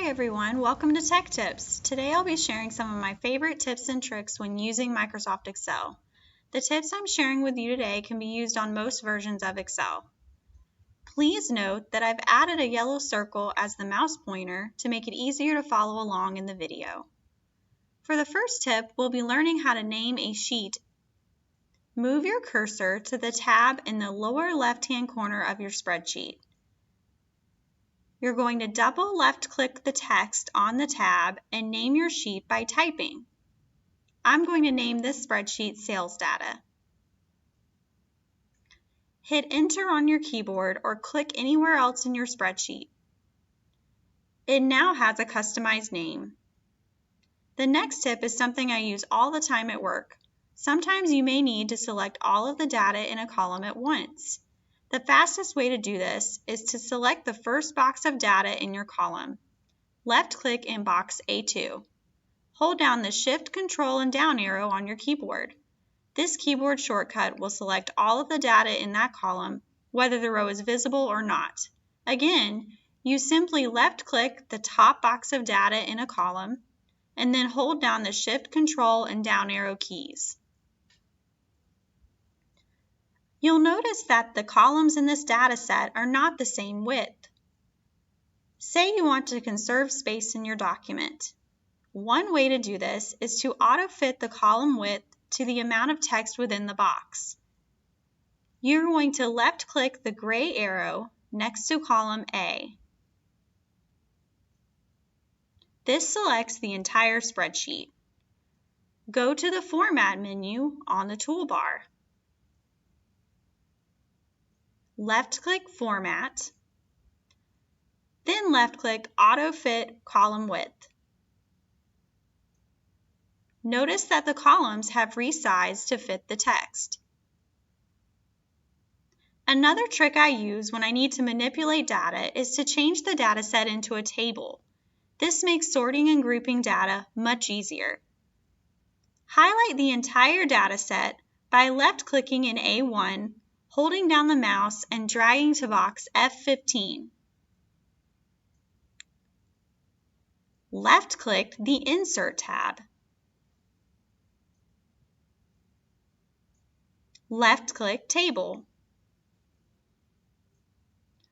Hi everyone, welcome to Tech Tips. Today I'll be sharing some of my favorite tips and tricks when using Microsoft Excel. The tips I'm sharing with you today can be used on most versions of Excel. Please note that I've added a yellow circle as the mouse pointer to make it easier to follow along in the video. For the first tip, we'll be learning how to name a sheet. Move your cursor to the tab in the lower left-hand corner of your spreadsheet. You're going to double left-click the text on the tab and name your sheet by typing. I'm going to name this spreadsheet Sales Data. Hit Enter on your keyboard or click anywhere else in your spreadsheet. It now has a customized name. The next tip is something I use all the time at work. Sometimes you may need to select all of the data in a column at once. The fastest way to do this is to select the first box of data in your column. Left-click in box A2. Hold down the Shift, Control, and down arrow on your keyboard. This keyboard shortcut will select all of the data in that column, whether the row is visible or not. Again, you simply left-click the top box of data in a column, and then hold down the Shift, Control, and down arrow keys. You'll notice that the columns in this data set are not the same width. Say you want to conserve space in your document. One way to do this is to auto-fit the column width to the amount of text within the box. You're going to left-click the gray arrow next to column A. This selects the entire spreadsheet. Go to the Format menu on the toolbar. Left-click Format, then left-click Auto-Fit Column Width. Notice that the columns have resized to fit the text. Another trick I use when I need to manipulate data is to change the data set into a table. This makes sorting and grouping data much easier. Highlight the entire data set by left-clicking in A1, holding down the mouse and dragging to box F15. Left-click the Insert tab. Left-click Table.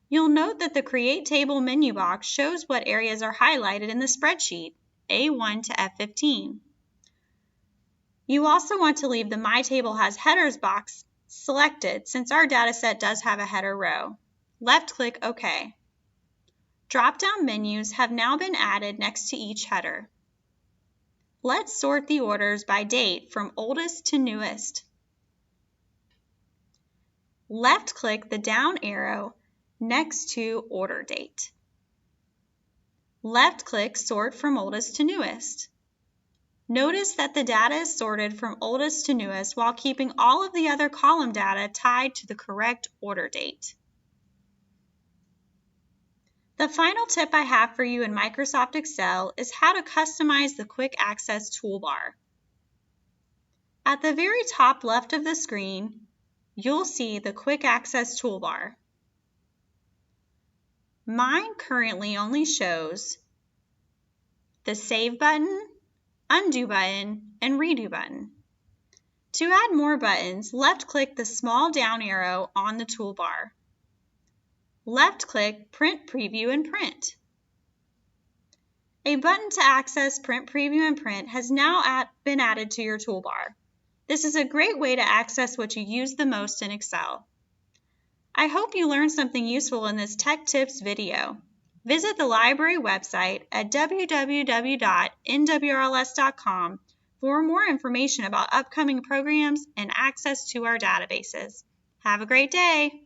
You'll note that the Create Table menu box shows what areas are highlighted in the spreadsheet, A1 to F15. You also want to leave the My Table Has Headers box selected since our data set does have a header row. Left-click OK. Drop-down menus have now been added next to each header. Let's sort the orders by date from oldest to newest. Left-click the down arrow next to Order Date. Left-click Sort from oldest to newest. Notice that the data is sorted from oldest to newest while keeping all of the other column data tied to the correct order date. The final tip I have for you in Microsoft Excel is how to customize the Quick Access toolbar. At the very top left of the screen, you'll see the Quick Access toolbar. Mine currently only shows the Save button, Undo button, and Redo button. To add more buttons, left-click the small down arrow on the toolbar. Left-click Print Preview and Print. A button to access Print Preview and Print has now been added to your toolbar. This is a great way to access what you use the most in Excel. I hope you learned something useful in this Tech Tips video. Visit the library website at www.nwrls.com for more information about upcoming programs and access to our databases. Have a great day!